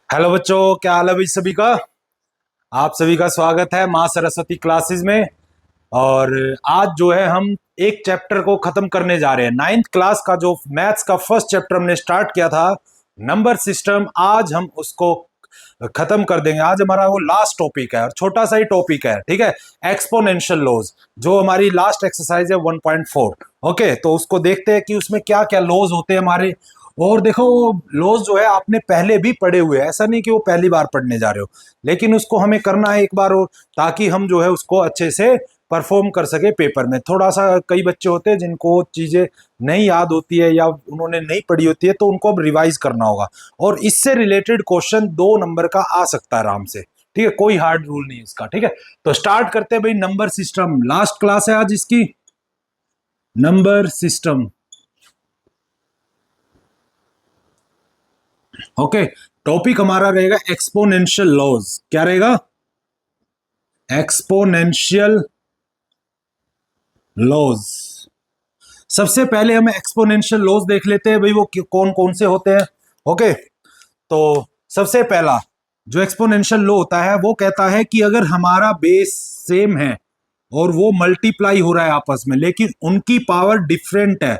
Hello बच्चों, क्या हाल है भाई सभी का। आप सभी का स्वागत है माँ सरस्वती क्लासेस में। और आज जो है हम एक चैप्टर को खत्म करने जा रहे हैं। नाइन्थ क्लास का जो मैथ्स का फर्स्ट चैप्टर हमने स्टार्ट किया था, नंबर सिस्टम, आज हम उसको खत्म कर देंगे। आज हमारा वो लास्ट टॉपिक है और छोटा सा ही टॉपिक है, ठीक है। एक्सपोनेंशियल लॉज, जो हमारी लास्ट एक्सरसाइज है 1.4। ओके, तो उसको देखते हैं कि उसमें क्या क्या लॉज होते हैं हमारे। और देखो, वो लॉज जो है आपने पहले भी पढ़े हुए हैं, ऐसा नहीं कि वो पहली बार पढ़ने जा रहे हो, लेकिन उसको हमें करना है एक बार और, ताकि हम जो है उसको अच्छे से परफॉर्म कर सके पेपर में। थोड़ा सा कई बच्चे होते हैं जिनको चीजें नहीं याद होती है या उन्होंने नहीं पढ़ी होती है, तो उनको अब रिवाइज करना होगा। और इससे रिलेटेड क्वेश्चन 2 नंबर का आ सकता है आराम से, ठीक है। कोई हार्ड रूल नहीं इसका, ठीक है। तो स्टार्ट करते हैं भाई। नंबर सिस्टम लास्ट क्लास है आज इसकी। Number system, okay. टॉपिक हमारा रहेगा एक्सपोनेंशियल लॉज। क्या रहेगा? Exponential laws. सबसे पहले हम एक्सपोनेंशियल लॉज देख लेते हैं भाई, वो कौन कौन से होते हैं। ओके, तो सबसे पहला जो एक्सपोनेंशियल लॉ होता है वो कहता है कि अगर हमारा बेस सेम है और वो मल्टीप्लाई हो रहा है आपस में, लेकिन उनकी पावर डिफरेंट है,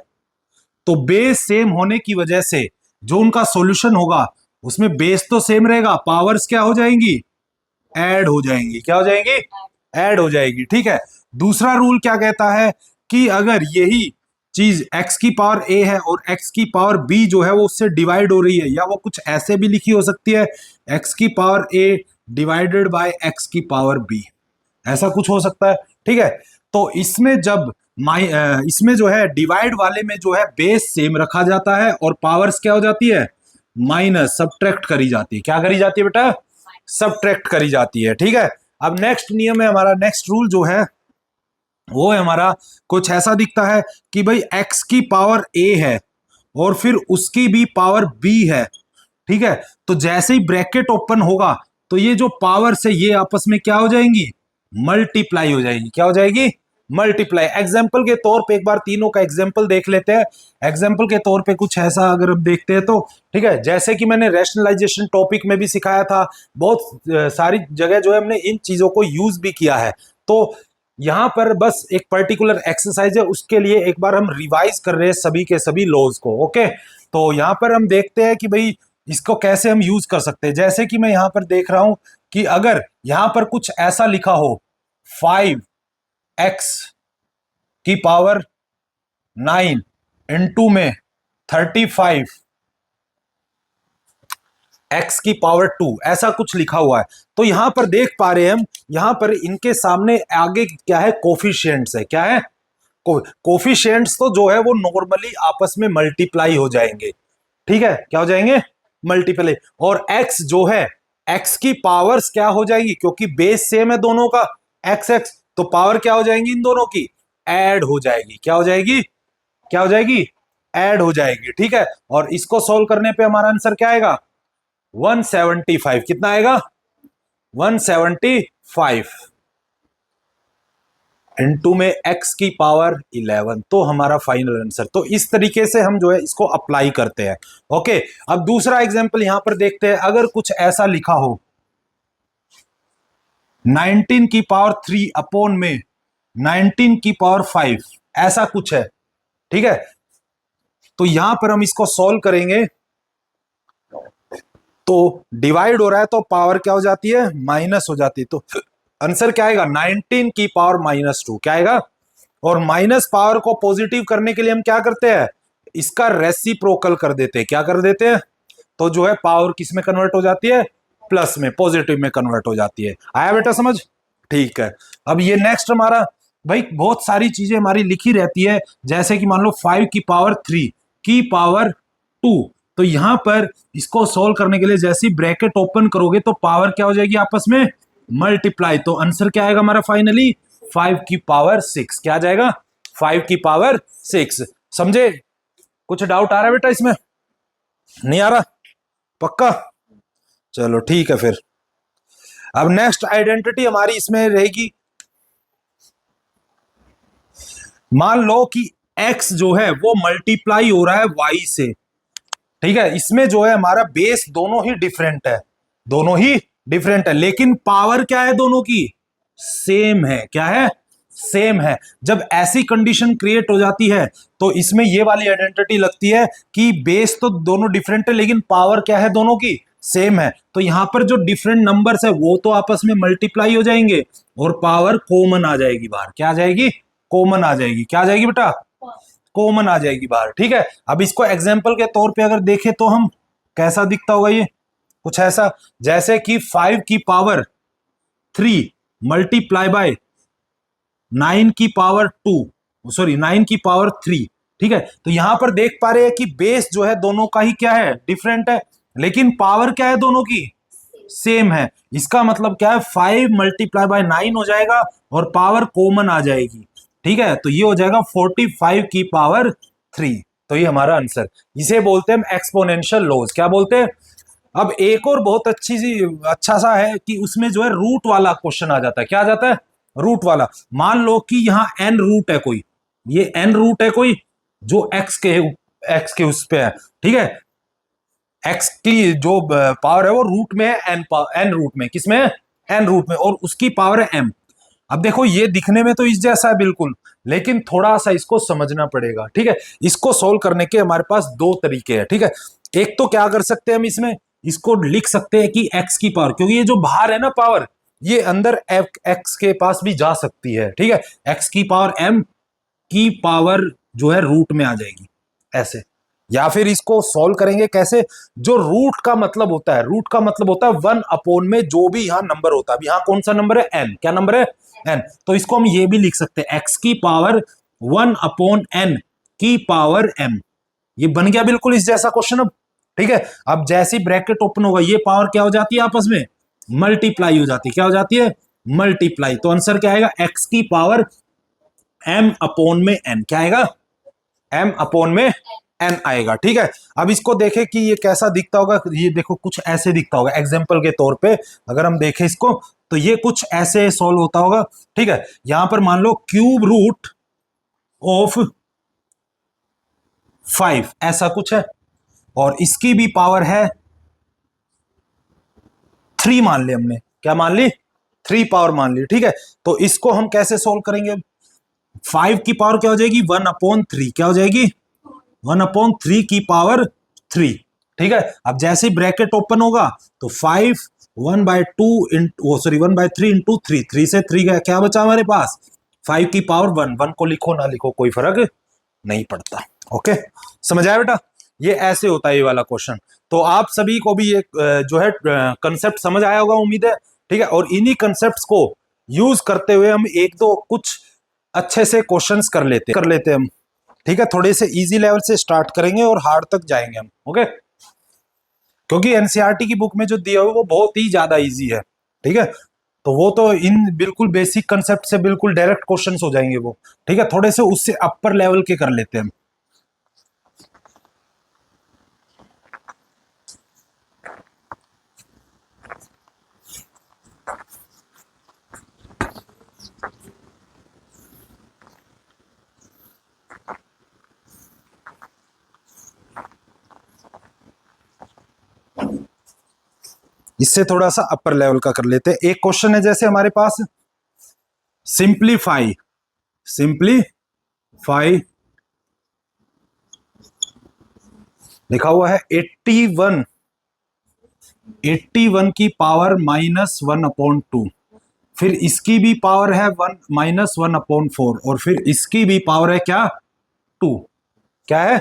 तो बेस सेम होने की वजह से जो उनका सॉल्यूशन होगा उसमें बेस तो सेम रहेगा, पावर्स क्या हो जाएंगी? ऐड हो जाएंगी। क्या हो जाएंगी? ऐड हो जाएगी, ठीक है। दूसरा रूल क्या कहता है कि अगर यही चीज x की पावर a है और x की पावर b जो है वो उससे डिवाइड हो रही है, या वो कुछ ऐसे भी लिखी हो सकती है, x की power a divided by x की पावर b, ऐसा कुछ हो सकता है, ठीक है। तो इसमें जब इसमें जो है डिवाइड वाले में जो है बेस सेम रखा जाता है और पावर्स क्या हो जाती है? माइनस, सब्ट्रैक्ट करी जाती है। क्या करी जाती है बेटा? सब्ट्रैक्ट करी जाती है, ठीक है। अब नेक्स्ट नियम है हमारा, नेक्स्ट रूल जो है वो है हमारा कुछ ऐसा दिखता है कि भाई x की पावर a है और फिर उसकी भी पावर b है, ठीक है। तो जैसे ही ब्रैकेट ओपन होगा तो ये जो पावर से ये आपस में क्या हो जाएंगी? मल्टीप्लाई हो जाएगी। क्या हो जाएगी? मल्टीप्लाई। एग्जाम्पल के तौर पे एक बार तीनों का एग्जाम्पल देख लेते हैं। एग्जाम्पल के तौर पे कुछ ऐसा अगर हम देखते हैं तो, ठीक है, जैसे कि मैंने रैशनलाइजेशन टॉपिक में भी सिखाया था, बहुत सारी जगह जो है हमने इन चीजों को यूज भी किया है। तो यहां पर बस एक पर्टिकुलर एक्सरसाइज है, उसके लिए एक बार हम रिवाइज कर रहे हैं सभी के सभी लॉज को। ओके, तो यहां पर हम देखते हैं कि भाई इसको कैसे हम यूज कर सकते हैं। जैसे कि मैं यहां पर देख रहा हूं कि अगर यहां पर कुछ ऐसा लिखा हो, 5x की पावर 9 इंटू में 35 x की पावर 2, ऐसा कुछ लिखा हुआ है। तो यहां पर देख पा रहे हैं हम, यहां पर इनके सामने आगे क्या है? कोफिशिएंट्स है। क्या है? कोफिशिएंट्स तो जो है वो नॉर्मली आपस में मल्टीप्लाई हो जाएंगे, ठीक है। क्या हो जाएंगे? मल्टीप्लाई। और x जो है, x की पावर्स क्या हो जाएगी? क्योंकि बेस सेम है दोनों का, x x, तो पावर क्या हो जाएंगी इन दोनों की? ऐड हो जाएगी। क्या हो जाएगी? क्या हो जाएगी? ऐड हो जाएगी, ठीक है। और इसको सोल्व करने पे हमारा आंसर क्या आएगा? 175। कितना आएगा? 175 इनटू में x की पावर 11, तो हमारा फाइनल आंसर। तो इस तरीके से हम जो है इसको अप्लाई करते हैं। ओके, अब दूसरा एग्जांपल यहां पर देखते हैं। अगर कुछ ऐसा लिखा हो, 19 की पावर 3 अपॉन में 19 की पावर 5, ऐसा कुछ है, ठीक है। तो यहां पर हम इसको सॉल्व करेंगे तो डिवाइड हो रहा है तो पावर क्या हो जाती है? माइनस हो जाती है। तो आंसर क्या आएगा? 19 की पावर -2। क्या आएगा? और माइनस पावर को पॉजिटिव करने के लिए हम क्या करते हैं? इसका रेसिप्रोकल कर देते हैं। क्या कर देते हैं? तो जो है पावर किस में कन्वर्ट हो जाती है? प्लस में, पॉजिटिव में कन्वर्ट हो जाती है। आया बेटा समझ? ठीक है। अब ये नेक्स्ट हमारा, भाई बहुत सारी चीजें हमारी लिखी रहती है, जैसे कि मान लो 5 की पावर 3 की पावर 2। तो यहां पर इसको सोल्व करने के लिए जैसे ही ब्रैकेट ओपन करोगे तो पावर क्या हो जाएगी आपस में? मल्टीप्लाई। तो आंसर क्या आएगा हमारा फाइनली? 5 की पावर 6। क्या आ जाएगा? 5 की पावर 6। समझे? कुछ डाउट आ रहा है बेटा इसमें? नहीं आ रहा? पक्का? चलो ठीक है फिर। अब नेक्स्ट आइडेंटिटी हमारी इसमें रहेगी, मान लो कि x जो है वो मल्टीप्लाई हो रहा है y से, ठीक है। इसमें जो है हमारा बेस दोनों ही डिफरेंट है, दोनों ही डिफरेंट है, लेकिन पावर क्या है दोनों की, सेम है। क्या है, सेम है। जब ऐसी कंडीशन क्रिएट हो जाती है तो इसमें ये वाली आइडेंटिटी लगती है कि बेस तो दोनों डिफरेंट है लेकिन पावर क्या है दोनों की, सेम है। तो यहां पर जो डिफरेंट नंबर्स है वो तो आपस में मल्टीप्लाई हो जाएंगे और पावर कॉमन आ जाएगी बाहर। क्या आ जाएगी, कॉमन आ जाएगी। क्या आ जाएगी बेटा, कॉमन आ जाएगी बाहर। ठीक है, अब इसको एग्जाम्पल के तौर पे अगर देखें तो हम कैसा दिखता होगा, ये कुछ ऐसा, जैसे कि 5 की पावर 3 मल्टीप्लाई बाय 9 की पावर 2, सॉरी 9 की पावर 3। ठीक है, तो यहां पर देख पा रहे हैं कि बेस जो है दोनों का ही क्या है, डिफरेंट है, लेकिन पावर क्या है दोनों की, सेम है। इसका मतलब क्या है, 5 मल्टीप्लाई बाय 9 हो जाएगा और पावर कॉमन आ जाएगी। ठीक है, तो ये हो जाएगा 45 की पावर 3। तो ये हमारा आंसर, इसे बोलते हैं एक्सपोनेंशियल लॉज। क्या बोलते हैं। अब एक और बहुत अच्छी सी अच्छा सा है कि उसमें जो है रूट वाला क्वेश्चन आ जाता है। क्या आ जाता है, रूट वाला। मान लो कि यहाँ एन रूट है कोई, ये एन रूट है कोई जो एक्स के उस पे है। ठीक है, एक्स की जो पावर है वो रूट में है, एन रूट में, किसमें है, एन रूट में, और उसकी पावर है एम। अब देखो ये दिखने में तो इस जैसा है बिल्कुल, लेकिन थोड़ा सा इसको समझना पड़ेगा। ठीक है, इसको सोल्व करने के हमारे पास दो तरीके हैं। ठीक है, एक तो क्या कर सकते हैं हम, इसमें इसको लिख सकते हैं कि एक्स की पावर, क्योंकि ये जो बाहर है ना पावर, ये अंदर एक्स के पास भी जा सकती है। ठीक है, एक्स की पावर एम की पावर जो है रूट में आ जाएगी ऐसे। या फिर इसको सॉल्व करेंगे कैसे, जो रूट का मतलब होता है, रूट का मतलब होता है 1 अपॉन में जो भी यहां नंबर होता है। यहां कौन सा नंबर है, एन। क्या नंबर है, एन। तो इसको हम ये भी लिख सकते हैं, एक्स की पावर 1 अपॉन एन की पावर एम। ये बन गया बिल्कुल इस जैसा क्वेश्चन। अब ठीक है, अब जैसे ही ब्रैकेट ओपन होगा ये पावर क्या हो जाती है, आपस में मल्टीप्लाई हो जाती है। क्या हो जाती है, मल्टीप्लाई। तो आंसर क्या आएगा, एक्स की पावर एम अपॉन में एन। क्या आएगा, एम अपॉन में एन आएगा। ठीक है, अब इसको देखें कि ये कैसा दिखता होगा। ये देखो कुछ ऐसे दिखता होगा, एग्जाम्पल के तौर पे अगर हम देखें इसको तो ये कुछ ऐसे सॉल्व होता होगा। ठीक है, यहां पर मान लो क्यूब रूट ऑफ 5 ऐसा कुछ है, और इसकी भी पावर है 3 मान ली हमने। क्या मान ली, 3 पावर मान ली। ठीक है, तो इसको हम कैसे सोल्व करेंगे, 5 की पावर क्या हो जाएगी, 1 अपॉन 3। क्या हो जाएगी, 1 अपॉन 3 की पावर 3। ठीक है, अब जैसे ही ब्रैकेट ओपन होगा तो 5 1 by 2 into, sorry 1 by 3 into 3, 3 से 3 का क्या बचा हमारे पास, 5 की पावर 1। 1 को लिखो ना लिखो कोई फर्क नहीं पड़ता। ओके, समझ आया बेटा, ये ऐसे होता है ये वाला क्वेश्चन। तो आप सभी को भी ये जो है कंसेप्ट समझ आया होगा उम्मीद है। ठीक है, और इन्हीं कंसेप्ट्स को यूज करते हुए हम एक दो कुछ अच्छे से क्वेश्चंस कर लेते हैं हम। ठीक है, थोड़े से इजी लेवल से स्टार्ट करेंगे और हार्ड तक जाएंगे हम। ओके, क्योंकि एनसीईआरटी की बुक में जो दिया हुआ है वो बहुत ही ज्यादा इजी है। ठीक है, तो वो तो इन बिल्कुल बेसिक कंसेप्ट से बिल्कुल डायरेक्ट क्वेश्चंस हो जाएंगे वो। ठीक है, थोड़े से उससे अपर लेवल के कर लेते हैं हम। इससे थोड़ा सा अपर लेवल का कर लेते हैं। एक क्वेश्चन है जैसे हमारे पास, सिंप्लीफाई लिखा हुआ है 81 की पावर -1 अपॉन 2, फिर इसकी भी पावर है 1 -1 अपॉन 4, और फिर इसकी भी पावर है क्या, 2। क्या है,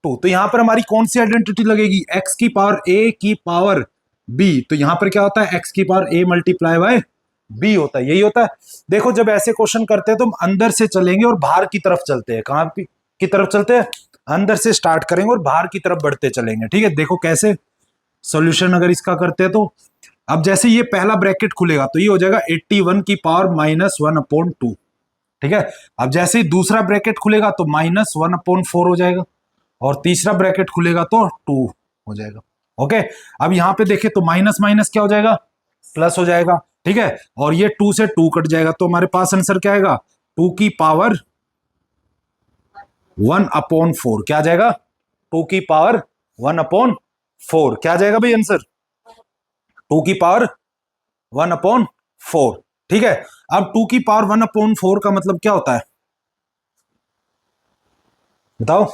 2। तो यहां पर हमारी कौन सी आइडेंटिटी लगेगी, एक्स की पावर ए की पावर बी। तो यहां पर क्या होता है, एक्स की power A multiply by B होता है, यही होता है। देखो जब ऐसे क्वेश्चन करते हैं तो हम अंदर से चलेंगे और बाहर की तरफ चलते हैं। कहां की तरफ चलते हैं, अंदर से स्टार्ट करेंगे और बाहर की तरफ बढ़ते चलेंगे। ठीक है, देखो कैसे सॉल्यूशन अगर इसका करते हैं तो, अब जैसे ये पहला ब्रैकेट खुलेगा तो ये हो जाएगा 81 की पावर -1 अपॉन 2। ठीक है, अब जैसे ही दूसरा ब्रैकेट खुलेगा तो -1 अपॉन 4 हो जाएगा, और तीसरा ब्रैकेट खुलेगा तो 2 हो जाएगा। ओके, अब यहां पे देखें तो माइनस माइनस क्या हो जाएगा, प्लस हो जाएगा। ठीक है, और ये 2 से 2 कट जाएगा, तो हमारे पास आंसर क्या आएगा, 2 की पावर 1 अपॉन 4। क्या आ जाएगा, 2 की पावर 1 अपॉन 4। क्या आ जाएगा भाई आंसर, 2 की पावर 1/4। ठीक है, अब 2 की पावर 1/4 का मतलब क्या होता है बताओ?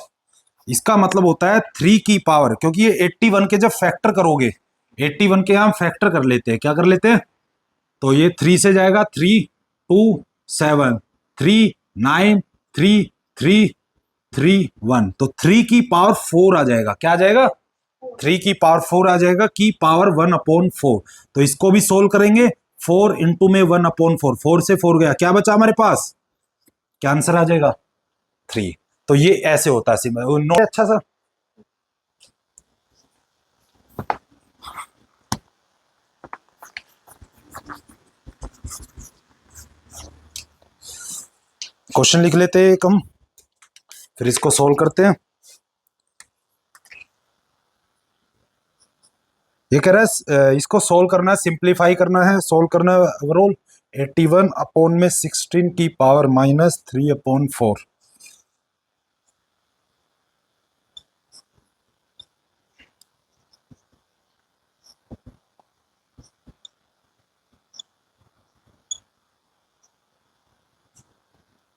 इसका मतलब होता है 3 की पावर, क्योंकि ये 81 के जब फैक्टर करोगे, 81 के हम फैक्टर कर लेते हैं, क्या कर लेते हैं, तो ये 3 से जाएगा 3 2 7 3 9 3 3 3 1, तो 3 की पावर 4 आ जाएगा। क्या आ जाएगा? 3 की पावर 4 आ जाएगा, की पावर 1/4। तो इसको भी सोल्व करेंगे, 4 इंटू में 1/4, 4 से 4 गया, क्या बचा हमारे पास? क्या आंसर आ जाएगा? 3। तो ये ऐसे होता है नोट अच्छा सा। क्वेश्चन लिख लेते हैं एक हम, फिर इसको सोल्व करते हैं। ये कह रहा है इसको सोल्व करना है, सिंप्लीफाई करना है, सोल्व करना है ओवरऑल। 81/16 की पावर -3/4।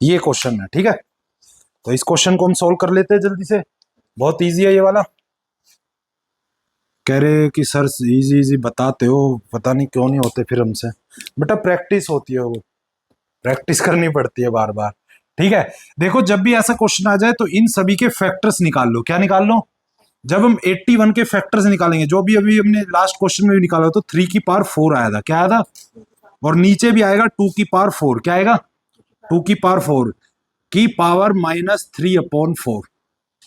ये क्वेश्चन है, ठीक है। तो इस क्वेश्चन को हम सोल्व कर लेते हैं जल्दी से, बहुत इजी है ये वाला। कह रहे कि सर इजी इजी बताते हो, पता नहीं क्यों नहीं होते फिर हमसे। बेटा प्रैक्टिस होती है, वो प्रैक्टिस करनी पड़ती है बार बार। ठीक है, देखो जब भी ऐसा क्वेश्चन आ जाए तो इन सभी के फैक्टर्स निकाल लो। क्या निकाल लो? जब हम 81 के फैक्टर्स निकालेंगे, जो भी अभी हमने लास्ट क्वेश्चन में भी निकाला, तो 3 की पावर 4 आया था। क्या आया था? और नीचे भी आएगा 2 की पावर 4। क्या आएगा? 2 की पावर 4 की पावर -3/4।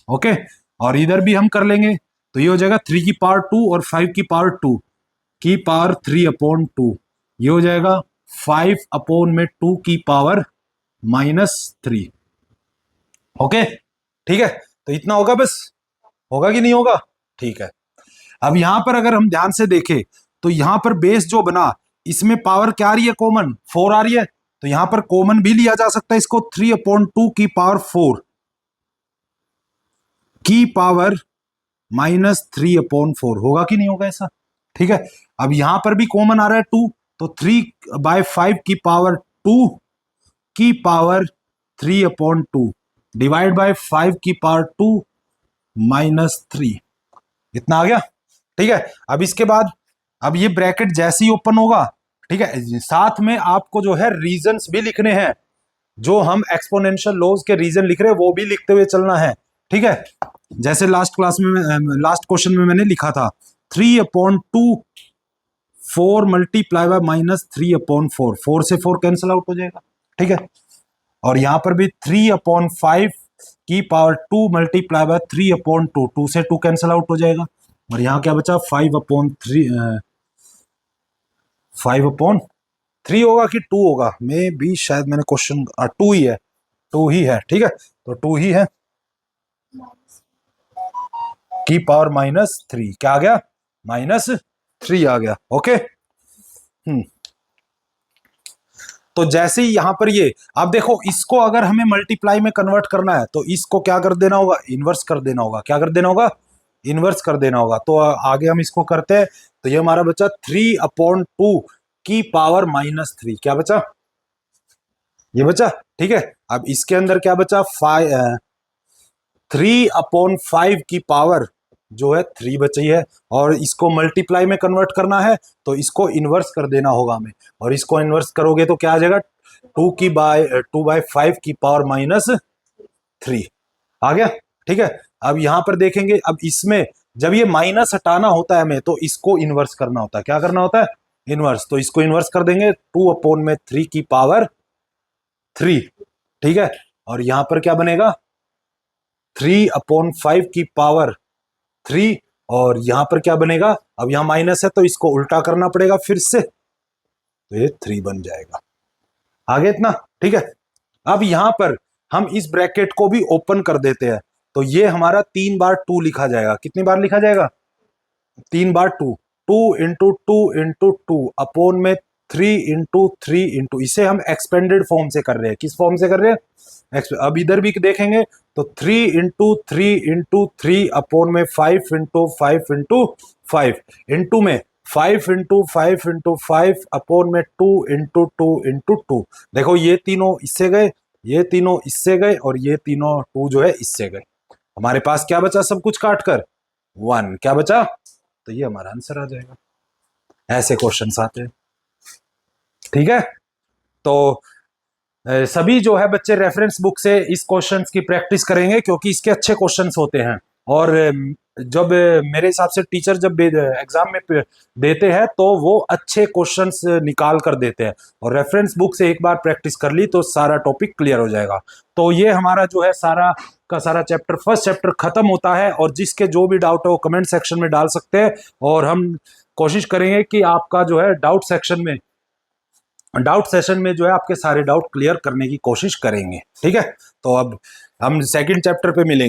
ओके, और इधर भी हम कर लेंगे, तो ये हो जाएगा 3 की पावर 2 और 5 की पावर 2 की पावर 3/2। ये हो जाएगा 5/2 की पावर -3। ओके, ठीक है, तो इतना होगा बस, होगा कि नहीं होगा? ठीक है। अब यहां पर अगर हम ध्यान से देखें, तो यहां पर बेस जो बना, इसमें पावर क्या आ रही है? कॉमन 4 आ रही है, तो यहां पर कॉमन भी लिया जा सकता है इसको। 3/2 की पावर 4 की पावर -3/4 होगा कि नहीं होगा ऐसा? ठीक है, अब यहां पर भी कॉमन आ रहा है 2, तो 3/5 की पावर 2 की पावर 3/2 डिवाइड बाय 5 की पावर 2 -3। इतना आ गया, ठीक है। अब इसके बाद, अब ये ब्रैकेट जैसे ही ओपन होगा, ठीक है, साथ में आपको जो है रीजंस भी लिखने हैं, जो हम एक्सपोनेंशियल लॉज के रीजन लिख रहे हैं वो भी लिखते हुए चलना है। ठीक है, जैसे लास्ट क्लास में, लास्ट क्वेश्चन में मैंने लिखा था 3/2 4 मल्टीप्लाई बाय -3/4, 4 से 4 कैंसिल आउट हो जाएगा। ठीक है, और यहां पर भी 3/5 की पावर 2 मल्टीप्लाई बाय 3/2, 2 से 2 कैंसिल आउट हो जाएगा, और यहां क्या बचा? 5/3 होगा कि 2 होगा? मे भी शायद मैंने क्वेश्चन 2 ही है, 2 ही है। ठीक है, तो 2 ही है की पावर -3। क्या आ गया? -3 आ गया। ओके, तो जैसे ही यहां पर ये, आप देखो इसको अगर हमें मल्टीप्लाई में कन्वर्ट करना है, तो इसको क्या कर देना होगा? इनवर्स कर देना होगा। क्या कर देना होगा? इनवर्स कर देना होगा। तो आगे हम इसको करते हैं, तो ये हमारा बचा 3/2 की पावर -3। क्या बचा? ये बचा। ठीक है, अब इसके अंदर क्या बचा? 3/5 की पावर जो है 3 बची है, और इसको मल्टीप्लाई में कन्वर्ट करना है, तो इसको इनवर्स कर देना होगा हमें, और इसको इनवर्स करोगे तो क्या आ जाएगा? 2/5 की पावर -3 आ गया। ठीक है, अब यहां पर देखेंगे, अब इसमें जब ये माइनस हटाना होता है हमें, तो इसको इनवर्स करना होता है। क्या करना होता है? इनवर्स। तो इसको इनवर्स कर देंगे, 2/3 की पावर 3। ठीक है, और यहां पर क्या बनेगा? 3/5 की पावर 3, और यहां पर क्या बनेगा? अब यहां माइनस है तो इसको उल्टा करना पड़ेगा फिर से, तो ये 3 बन जाएगा। आगे इतना, ठीक है। अब यहां पर हम इस ब्रैकेट को भी ओपन कर देते हैं, तो ये हमारा 3 बार 2 लिखा जाएगा। कितनी बार लिखा जाएगा? 3 बार 2, 2 × 2 × 2 अपॉन में 3 × 3 × इसे हम एक्सपेंडेड फॉर्म से कर रहे हैं। किस फॉर्म से कर रहे हैं? अब इधर भी देखेंगे, तो 3 × 3 × 3 अपॉन में 5 × 5 × 5 इंटू में 5 × 5 × 5 अपॉन में 2 × 2 × 2। देखो ये तीनों इससे गए, ये तीनों इससे गए, और ये तीनों 2 जो है इससे गए। हमारे पास क्या बचा सब कुछ काट कर? 1। क्या बचा? तो ये हमारा आंसर आ जाएगा। ऐसे क्वेश्चंस आते हैं, ठीक है। तो सभी जो है बच्चे रेफरेंस बुक से इस क्वेश्चंस की प्रैक्टिस करेंगे, क्योंकि इसके अच्छे क्वेश्चंस होते हैं। और जब मेरे हिसाब से टीचर जब एग्जाम में देते हैं तो वो अच्छे क्वेश्चंस निकाल कर देते हैं, और रेफरेंस बुक से एक बार प्रैक्टिस कर ली तो सारा टॉपिक क्लियर हो जाएगा। तो ये हमारा जो है सारा का सारा चैप्टर, फर्स्ट चैप्टर खत्म होता है। और जिसके जो भी डाउट हो कमेंट सेक्शन में डाल सकते हैं, और हम कोशिश करेंगे कि आपका जो है डाउट सेशन में जो है आपके सारे डाउट क्लियर करने की कोशिश करेंगे, ठीक है। तो अब हम सेकंड चैप्टर पे मिलेंगे।